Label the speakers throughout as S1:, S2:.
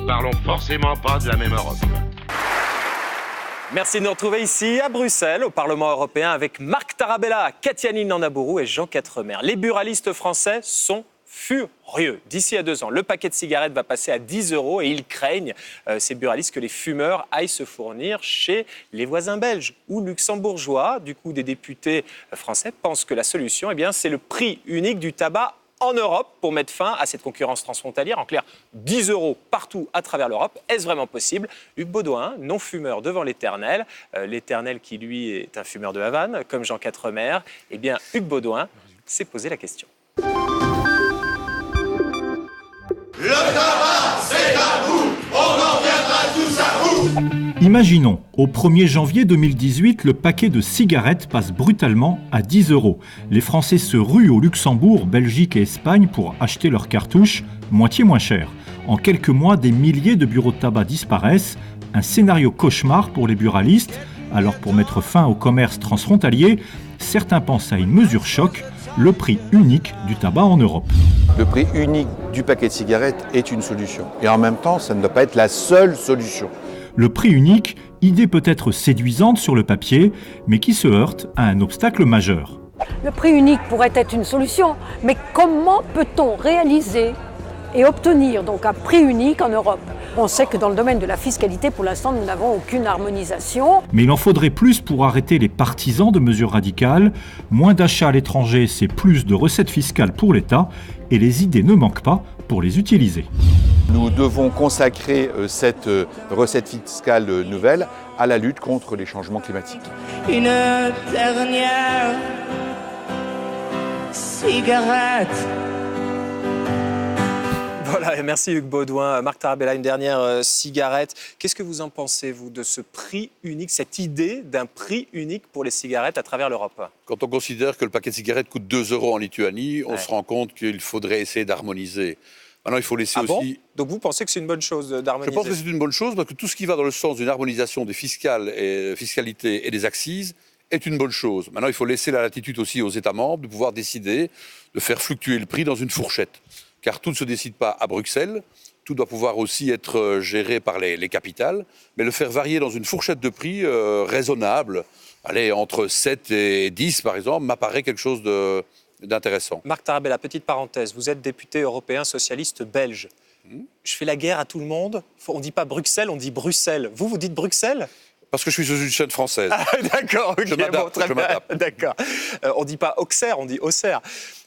S1: parlons forcément pas de la même Europe.
S2: Merci de nous retrouver ici à Bruxelles, au Parlement européen, avec Marc Tarabella, Katianine Nandabourou et Jean Quatremer. Les buralistes français sont furieux. D'ici à 2 ans, le paquet de cigarettes va passer à 10 € et ils craignent, ces buralistes, que les fumeurs aillent se fournir chez les voisins belges ou luxembourgeois. Du coup, des députés français pensent que la solution, c'est le prix unique du tabac en Europe pour mettre fin à cette concurrence transfrontalière. En clair, 10 € partout à travers l'Europe. Est-ce vraiment possible ? Hugues Baudouin, non-fumeur devant l'Éternel. L'Éternel qui, lui, est un fumeur de Havane, comme Jean Quatremer. Hugues Baudouin s'est posé la question.
S3: Le tabac, c'est à vous. On en reviendra tous à vous.
S4: Imaginons, au 1er janvier 2018, le paquet de cigarettes passe brutalement à 10 €. Les Français se ruent au Luxembourg, Belgique et Espagne pour acheter leurs cartouches moitié moins chères. En quelques mois, des milliers de bureaux de tabac disparaissent. Un scénario cauchemar pour les buralistes. Alors pour mettre fin au commerce transfrontalier, certains pensent à une mesure choc, le prix unique du tabac en Europe.
S5: Le prix unique du paquet de cigarettes est une solution. Et en même temps, ça ne doit pas être la seule solution.
S4: Le prix unique, idée peut-être séduisante sur le papier, mais qui se heurte à un obstacle majeur.
S6: Le prix unique pourrait être une solution, mais comment peut-on réaliser et obtenir donc un prix unique en Europe ? On sait que dans le domaine de la fiscalité, pour l'instant, nous n'avons aucune harmonisation.
S4: Mais il en faudrait plus pour arrêter les partisans de mesures radicales. Moins d'achats à l'étranger, c'est plus de recettes fiscales pour l'État, et les idées ne manquent pas pour les utiliser.
S5: Nous devons consacrer cette recette fiscale nouvelle à la lutte contre les changements climatiques.
S7: Une dernière cigarette.
S2: Voilà, merci Hugues Baudouin. Marc Tarabella, une dernière cigarette. Qu'est-ce que vous en pensez, vous, de ce prix unique, cette idée d'un prix unique pour les cigarettes à travers l'Europe ?
S8: Quand on considère que le paquet de cigarettes coûte 2 € en Lituanie, on se rend compte qu'il faudrait essayer d'harmoniser. Maintenant, il faut laisser aussi...
S2: Bon ? Donc vous pensez que c'est une bonne chose d'harmoniser ?
S8: Je pense que c'est une bonne chose parce que tout ce qui va dans le sens d'une harmonisation des fiscalités et des accises est une bonne chose. Maintenant, il faut laisser la latitude aussi aux États membres de pouvoir décider de faire fluctuer le prix dans une fourchette. Car tout ne se décide pas à Bruxelles, tout doit pouvoir aussi être géré par les capitales, mais le faire varier dans une fourchette de prix raisonnable, allez, entre 7 et 10 par exemple, m'apparaît quelque chose d'intéressant.
S2: Marc Tarabella, petite parenthèse, vous êtes député européen socialiste belge. Je fais la guerre à tout le monde, on ne dit pas Bruxelles, on dit Bruxelles. Vous dites Bruxelles ?
S8: Parce que je suis sur une chaîne française.
S2: Ah, d'accord, ok,
S8: je m'adapte.
S2: D'accord. On ne dit pas Auxerre, on dit Auxerre.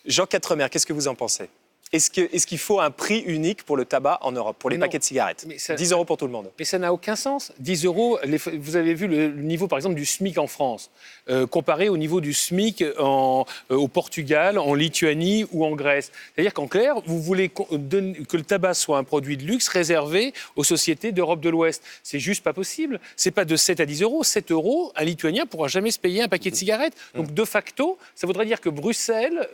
S2: Jean Quatremer, qu'est-ce que vous en pensez ? Est-ce qu'il faut un prix unique pour le tabac en Europe, pour les paquets de cigarettes ? 10 € pour tout le monde.
S9: Mais ça n'a aucun sens. 10 €, vous avez vu le niveau, par exemple, du SMIC en France, comparé au niveau du SMIC au Portugal, en Lituanie ou en Grèce. C'est-à-dire qu'en clair, vous voulez que le tabac soit un produit de luxe réservé aux sociétés d'Europe de l'Ouest. C'est juste pas possible. C'est pas de 7 à 10 €. 7 €, un Lituanien ne pourra jamais se payer un paquet de cigarettes. Donc, de facto, ça voudrait dire que Bruxelles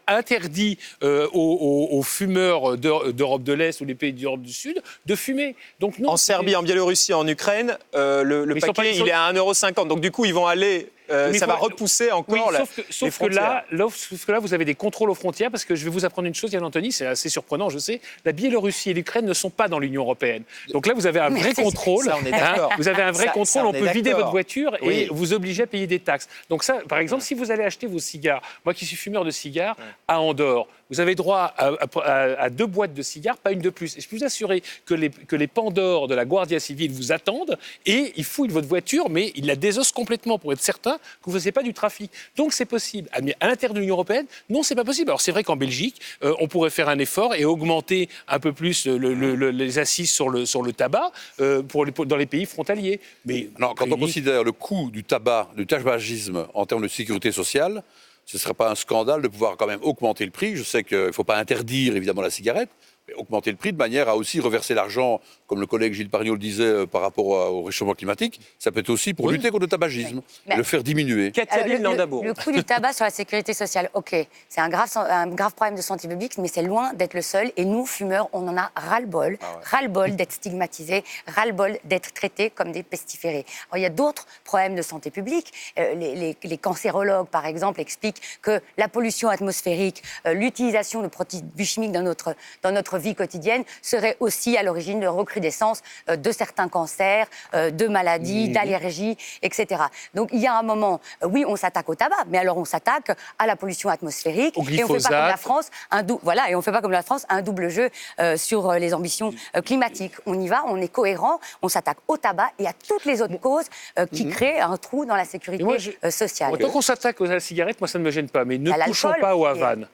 S9: interdit aux fumeurs d'Europe de l'Est ou les pays d'Europe du Sud de fumer. Donc non,
S2: en Serbie, en Biélorussie, en Ukraine, le paquet il est à 1,50 €. Donc du coup, ils vont aller... ça va repousser encore les frontières.
S9: Sauf que là, vous avez des contrôles aux frontières, parce que je vais vous apprendre une chose, Yann Anthony, c'est assez surprenant, je sais. La Biélorussie et l'Ukraine ne sont pas dans l'Union européenne. Donc là, vous avez un vrai contrôle.
S2: Ça, on est d'accord.
S9: Vous avez un vrai contrôle, on peut vider votre voiture et
S2: Oui.
S9: vous obliger à payer des taxes. Donc ça, par exemple, si vous allez acheter vos cigares, moi qui suis fumeur de cigares, à Andorre, vous avez droit à 2 boîtes de cigares, pas une de plus. Et je peux vous assurer que les pandores de la Guardia Civile vous attendent et ils fouillent votre voiture, mais ils la désossent complètement pour être certain que vous ne faisiez pas du trafic. Donc c'est possible. Mais à l'intérieur de l'Union européenne, non, c'est pas possible. Alors c'est vrai qu'en Belgique, on pourrait faire un effort et augmenter un peu plus les assises sur le tabac dans les pays frontaliers. Mais
S8: non, quand on considère le coût du tabac, du tabagisme en termes de sécurité sociale, ce ne serait pas un scandale de pouvoir quand même augmenter le prix. Je sais qu'il ne faut pas interdire évidemment la cigarette, mais augmenter le prix de manière à aussi reverser l'argent, comme le collègue Gilles Pargnot le disait, par rapport au réchauffement climatique. Ça peut être aussi pour lutter contre le tabagisme, et le faire diminuer.
S10: Le coût du tabac sur la sécurité sociale, ok, c'est un grave problème de santé publique, mais c'est loin d'être le seul. Et nous, fumeurs, on en a ras-le-bol. Ras-le-bol d'être stigmatisés, ras-le-bol d'être traités comme des pestiférés. Alors, il y a d'autres problèmes de santé publique. Les cancérologues, par exemple, expliquent que la pollution atmosphérique, l'utilisation de produits chimiques dans notre notre vie quotidienne serait aussi à l'origine de recrudescence de certains cancers, de maladies, d'allergies, etc. Donc il y a un moment, oui, on s'attaque au tabac, mais alors on s'attaque à la pollution atmosphérique et on ne fait pas comme la France et on fait pas comme la France un double jeu sur les ambitions climatiques. On y va, on est cohérent, on s'attaque au tabac et à toutes les autres causes qui créent un trou dans la sécurité sociale.
S9: Tant qu'on s'attaque à la cigarette, moi ça ne me gêne pas, mais ne touchons pas au Havane.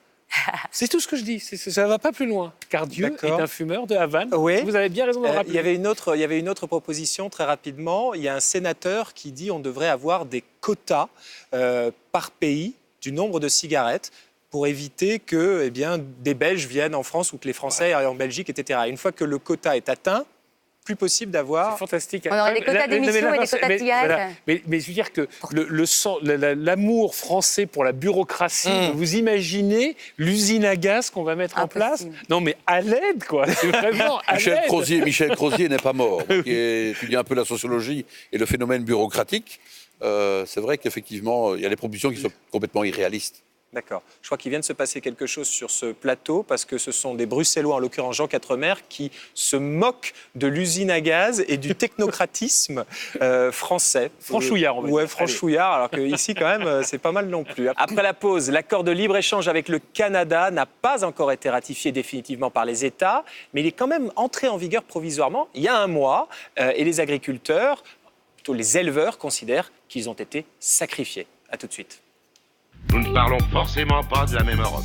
S9: C'est tout ce que je dis, ça ne va pas plus loin. Car Dieu est un fumeur de Havane.
S2: Oui.
S9: Vous avez bien raison de le rappeler.
S2: Il y avait une autre proposition, très rapidement. Il y a un sénateur qui dit qu'on devrait avoir des quotas par pays du nombre de cigarettes pour éviter que des Belges viennent en France ou que les Français aillent en Belgique, etc. Une fois que le quota est atteint, plus possible d'avoir...
S9: C'est fantastique.
S10: On aurait des quotas d'émissions et des quotas de cigarettes.
S9: Mais je veux dire que l'amour français pour la bureaucratie, vous imaginez l'usine à gaz qu'on va mettre en place? Non, mais à l'aide, quoi. C'est vraiment à l'aide.
S8: Michel Crozier n'est pas mort, qui étudie un peu la sociologie et le phénomène bureaucratique. C'est vrai qu'effectivement, il y a des propositions qui sont complètement irréalistes.
S2: D'accord. Je crois qu'il vient de se passer quelque chose sur ce plateau parce que ce sont des Bruxellois, en l'occurrence Jean Quatremer, qui se moquent de l'usine à gaz et du technocratisme français.
S9: Franchouillard, on va dire.
S2: Ouais, franchouillard, alors qu'ici, quand même, c'est pas mal non plus. Après la pause, l'accord de libre-échange avec le Canada n'a pas encore été ratifié définitivement par les États, mais il est quand même entré en vigueur provisoirement il y a un mois et les agriculteurs, plutôt les éleveurs, considèrent qu'ils ont été sacrifiés. À tout de suite.
S1: Nous ne parlons forcément pas de la même Europe.